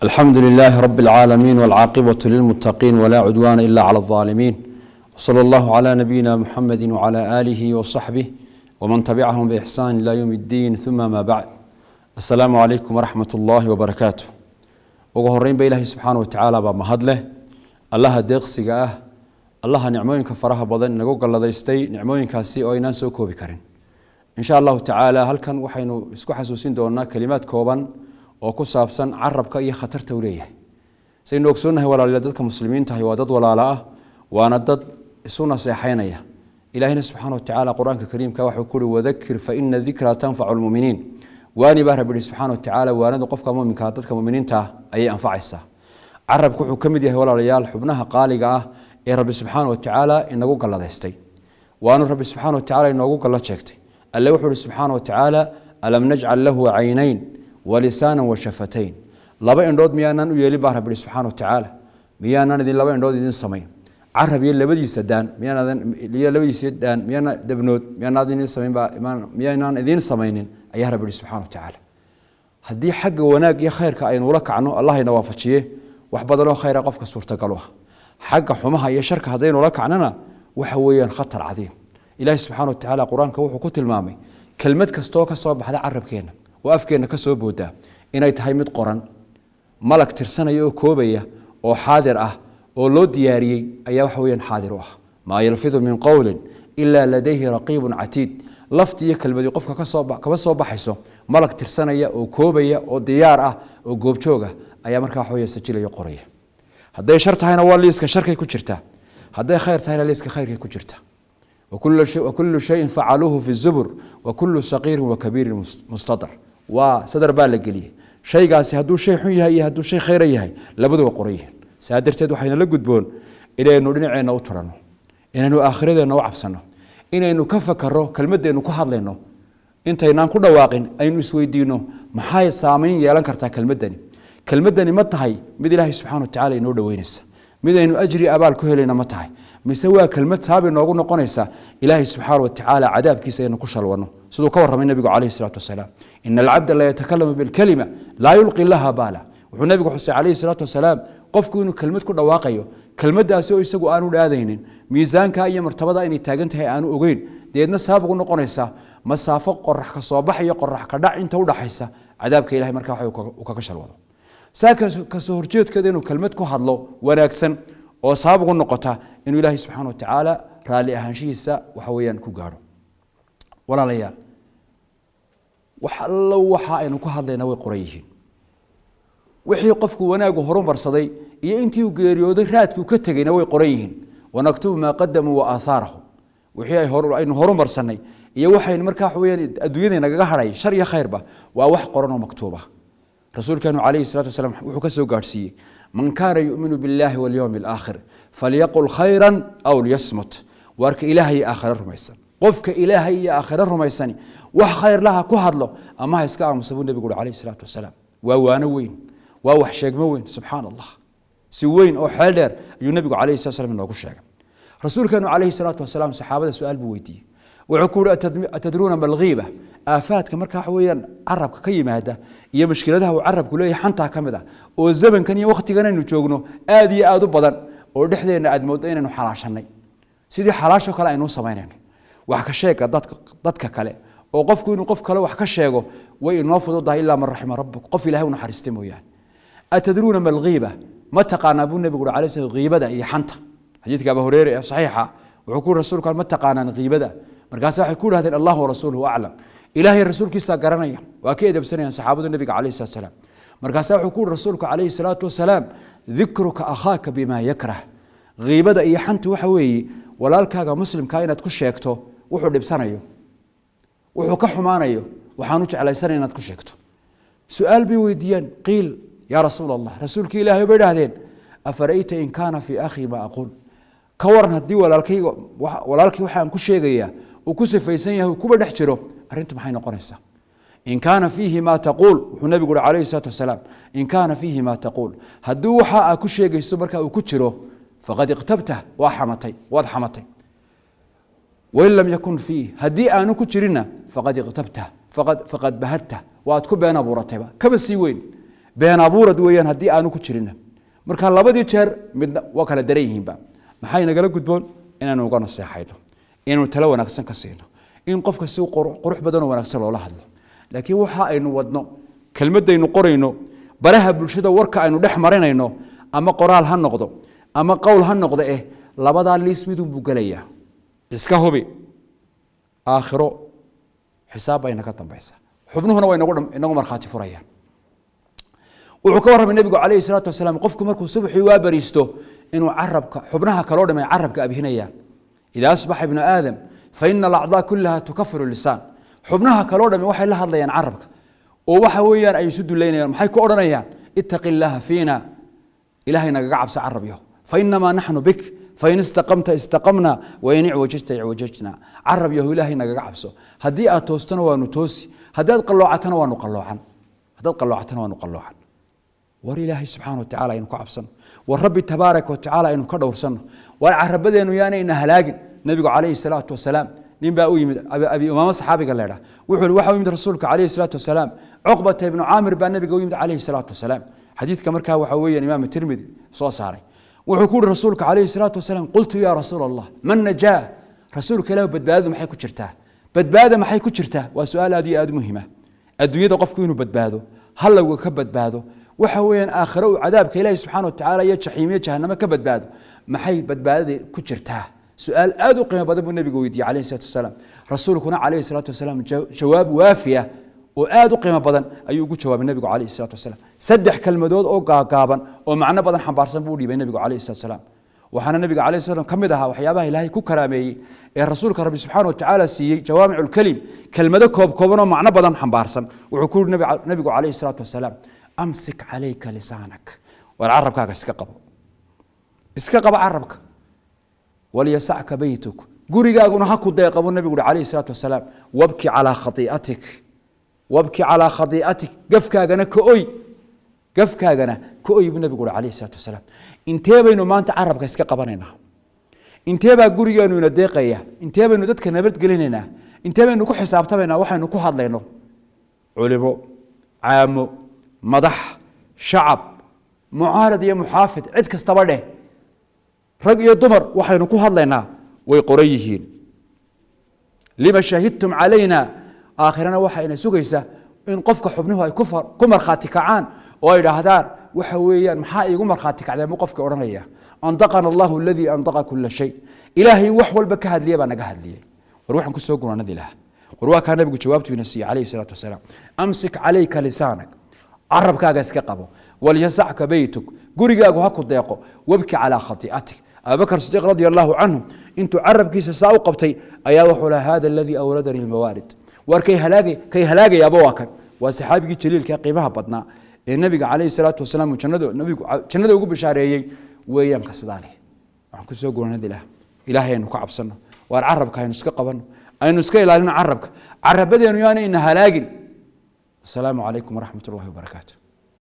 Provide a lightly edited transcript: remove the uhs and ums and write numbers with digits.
الحمد لله رب العالمين والعاقبة للمتقين ولا عدوان إلا على الظالمين وصلى الله على نبينا محمد وعلى آله وصحبه ومن تبعهم بإحسان إلى يوم الدين ثم ما بعد السلام عليكم ورحمة الله وبركاته وهرين بإله سبحانه وتعالى بمهد له الله ديقسيقه الله نعموين كفرها بضن نقول الله ديستي نعموين كاسي أو ينسو كوبي كرين إن شاء الله تعالى هل كان وحينو اسكو حسوسين دونا كلمات كوبان oo ku saabsan carabka iyo khatarta uu leeyahay saynu ogsoonahay walaalada dadka muslimiinta ah waa dad walaalo ah waana dad isu naseexaynaya ilaahina subhanahu wa ta'ala quraanka kariimka wuxuu ku wadakir fa inna dhikra tanfa'u almu'minin waani baa rabbi subhanahu wa ta'ala waanada qofka mu'minka dadka mu'miniinta ayay anfacaysaa carabku wuxuu kamid yahay walaalayaal xubnaha qaaliga ah ee rabbi subhanahu wa ta'ala inagu galladaystay waanu rabbi subhanahu wa ta'ala inagu galla sheegtay alle wuxuu subhanahu wa ta'ala alam naj'al lahu 'aynayn ولسانا وشفتين لبا اندود ميانان u yeeli baa rabbi subhanahu wa ta'ala miyaanan idin laba endood idin sameyn carab iyo labadiisa daan miyana dabnood miyana idin sameyn baa miyaanan idin sameynin ayaa rabbi subhanahu wa ta'ala hadii xagga wanaag iyo khayrka aynu la kacno allah ina waafajiye wax badan oo khayr qofka suurtagal ah xagga xumaha iyo sharka hadaynu la kacnana waxa weeyaan khatar cadiim ilaahi subhanahu wa ta'ala quraanka wuxuu ku tilmaamay kelmad kasto ka soo baxda carabkeena وأفكارنا كسب بودا إن يتهمد قرن ملك ترسنا يوكوبيا أو حاضر أو لو دياري أيها حويا حاضر ما يلفظ من قول إلا لديه رقيب عتيد لفت يكلم يقفك كبصوب حسه ملك ترسنا يوكوبيا أو ديار أو جوبشوجا أيها مركا حويا سجل يقريه هذا شرط هنا والليس كشركة كشرته هذا خير هنا ليس كخير كشرته وكل شيء فعلوه في الزبر وكل صغير وكبير مستطر وصدر بالك ليه شيء قاسي هدو شيء حيه هدو شيء خير يهي لبدو قريه سادرتد وحين لا غدبون الى انه دنيعنا او ترانو انه اخرتنا او عبسنو انه كفكرو كلمدينو ku hadlayno intaynaan ku dhawaaqin aynu isweydiino maxay saameyn yeelan kartaa kelmadani ma tahay mid ilaahay subhanahu wa ta'ala inoo dhaweynaysa mid aynu ajri abaal ku helayna ma tahay mise waa kelmad saabi noogu noqonaysa ilaahay subhanahu wa ta'ala cadaabkiisa inuu ku shalwano sidoo ka warramay nabiga kaleey salaatu wasalaam in al-abd la yatakallamu bil kalima la yulqi laha bala wuxuu nabigu xusay kaleey salaatu wasalaam qofku inuu kelmad ku dhawaaqayo kelmadaasi oo isagu aanu dhaadaynin miisaanka iyo martabada inay taagan tahay aanu ogeyn deedna saabaq u noqonaysa masaafo qorax ka soo baxay qorax ka dhac inta u dhaxaysa cadaabka ilaahay markaa waxa uu ka shalwado saaka ka soo horjeedkeeda inuu kelmad ku hadlo wanaagsan oo saabaq u noqota inuu ilaahay subhanahu wa ta'ala raali ahaanshiisa waxa weeyaan ku gaaro walaalayaal waxa aynu ku hadlaynaa way qorayihiin wixii qofku wanaagu horumarsaday iyo intii uu geeriyooday raadku ka tagayna way qorayihiin wanaktubu ma qaddamu wa atharahu wixii aynu horumarsanay iyo waxaynu markaa weeyaan adduunyada naga haray shar iyo khayrba waa wax qoran oo maktuuba rasuulkeenu kaleey salaatu wasalaam wuxuu ka soo gaarsiiyay من كان يؤمن بالله واليوم الآخر فليقل خيرا أو ليصمت وارك إلهي آخر الرميسان قفك إلهي آخر الرميسان وخير لها كهر له أما يسكع مصابون النبي يقول عليه الصلاة والسلام ووانا وين ووحشاق موين سبحان الله سوين أو حالر النبي عليه الصلاة والسلام إنه شاق رسول كانوا عليه الصلاة والسلام صحابة سؤال بويتي وعكور أتدرون ما الغيبة آفات كمركا حويا عرب كيما هذا هي مشكلتها وعرب كله حنتها كمدا والزمن كان وقت كان إنه جوجنو آدي آدو بدن ودحدينا أدمودين إنه حلاشني سيدي حلاشة كلا إنه سمينين وحكى شيء ضدك كلا وقفكوا إنه قف كلا وحكى شيء وإنه فضل ده إلا من رحم ربك قف إلهي ونحرستمه يعني أتدرون ما الغيبة ما تقانا أبو النبي يقول عليه الصلاة غيبة ده هي حنتها حديث أبو هريرة صحيحة وعقول الرسول قال ما تقانا غيبة ده مركز يقول هذا الله ورسوله أعلم إلهي الرسول كيسا قرنيا وأكيد بسنة صحابة النبي عليه الصلاة والسلام مركز يقول رسولك عليه الصلاة والسلام ذكرك أخاك بما يكره غيبة إيه حنت وحوي ولا الكاغا مسلم كائنات كشيكتو وحو لبسانيو وحو كحمانيو وحانوش على سنة كشيكتو سؤال بويديان قيل يا رسول الله رسولك إلهي بيدهدين أفرأيت إن كان في أخي ما أقول كورنا الدي ولا الكي وحان كشيغيا وكسف فيسنيه وكبر دحجرو أرنتم حين قرنسا إن كان فيه ما تقول والنبي يقول عليه الصلاة والسلام إن كان فيه ما تقول هدو حاء كشيغي سبرك وكتشرو فقد اقتبته وضحمتي وإن لم يكن فيه هدي أنو كتشرنا فقد اقتبته فقد بهته وأتكب أنا بورتبا كبسي وين been abuurad weeyaan haddii aanu ku jirin marka labadii jeer midna waa kala daran yihiinba maxay nagala gudboon inaanu uga naseexayno inuu talo wanaagsan ka siino in qofka si qurux badan oo wanaagsan loola hadlo laakiin waxa aynu wadno kelmadaynu qorayno baraha bulshada warka aynu dhex marinayno ama qoraal ha noqdo ama qowl ha noqdo labada liis midun buu galaya iska hubi aakhiro xisaab ayna ka dambaysa xubnuhuna way inagu markhaati furayaan wuxuu ka warramay nabigu calayhi salaatu wasalaam qofku markuu subaxii waa bariisto inuu carabka xubnaha kaloo dhamay carabka abhinayaan idaa asbaxa ibnu aadam fa ina alacdaa kullaha tukafiru lisaan xubnaha kaloo dhamay waxay la hadlayaan carabka oo waxa weeyaan ay isu duleynayaan maxay ku odhanayaan ittaqi illaaha fiina ilaahay nagaga cabsa carabyo fa inamaa naxnu bik fain istaqamta istaqamna wain icwajajta icwajajna carab yahu ilaahay nagaga cabso haddii aad toostana waanu toosi haddaad qalloocatana waanu qalloocan war ilaahay subxaana wa tacaala aynu ku cabsano war rabbi tabaaraka wa tacaala aynu ka dhowrsano war carabadeenu yaanayna halaagin nabigu calayhi salaatu wasalaam nin baa u yimid abi umaama saxaabiga leedha wuxuu waxa u yimid rasuulka calayhi salaatu wasalaam cuqbata ibnu caamir baa nabiga u yimid calayhi salaatu wasalaam xadiidka markaa waxa weeyaan imaam tirmidi soo saaray wuxuu ku yidhi rasuulka calayhi salaatu wasalaam qultu yaa rasuul allah man najaa rasuulka ilaahu badbaadadu maxay ku jirtaa badbaada maxay ku jirtaa waa su-aal aad iyo aad muhiima adduunyada qofku inuu badbaado halowga ka badbaado waxa weeyaan aakhiro uu cadaabka ilaahay subxaana wa tacaala iyo jaxiimiyo jahannamo ka badbaado maxay badbaadada ku jirtaa su-aal aad u qiimo badan buu nabigu weydiiyey calayhi salaatu wasalaam rasuulkuna calayhi salaatu wasalaam jawaab waafiya oo aad u qiimo badan ayuu ugu jawaabay nabigu calayhi salaatu wasalaam saddex kelmadood oo gaagaaban oo macno badan xambaarsan buu u dhiibay nabigu calayhi salaatu wasalaam waxaana nabiga calayhi salaam ka mid ahaa waxyaabaha ilaahay ku karaameeyey ee rasuulka rabbi subxaana wa tacaala siiyey jawaamicu lkelim kelmado koobkooban oo macno badan xambaarsan wuxuu ku yidhi nabigu calayhi salaatu wasalaam amsik calayka lisaanak war carabkaaga iska qaba carabka walyasacka beytuk gurigaaguna ha ku deeqa buu nabigu yihi calayhi salaatu wasalaam wabki calaa khatii'atik gafkaagana ka oy buu nabigu yihi calayhi salaatu wasalaam intee baynu maanta carabka iska qabanaynaa intee baa gurigeenu ina deeqaya intee baynu dadka nabadgelinaynaa intee baynu ku xisaabtamaynaa waxaynu ku hadlayno culimo caamo madax shacab mucaarad iyo muxaafid cid kastaba dheh rag iyo dumar waxaynu ku hadlaynaa way qoran yihiin lima shahidtum calayna aakhirana waxayna sugaysaa in qofka xubnuhu ay ku markhaati kacaan oo ay idhaahdaan waxa weeyaan maxaa iigu markhaati kacdeen buu qofka odhanaya andaqana allahu aladii andaqa kula shay ilaahay wax walba ka hadliya baa naga hadliyey war waxaan ku soo gunaanadi lahaa war waa kaa nabigu jawaabtuina siiyey calayhi salaatu wasalaam amsik calayka lisaanak carabkaaga iska qabo walyasacka beytuk gurigaagu ha ku deeqo wabki calaa khatii'atik abubakar sidiiq radia allahu canhu intuu carabkiisa saa u qabtay ayaa wuxuu lahaa hada aladii awladani lmawaarid war kay halaagayaaba waa kan waa saxaabigii jaliilka qiimaha badnaa ee nabiga calayhi salaatu wasalaam nabigu jannada ugu bishaareeyey weeyaan ka sidaa leh waxaan ku soo guranadi laha ilaahay aynu ka cabsano waar carabka aynu iska qabanno aynu iska ilaalino carabka carabadeenu yaanayna halaagin asalaamu calaykum waraxmat ullahi wabarakaatu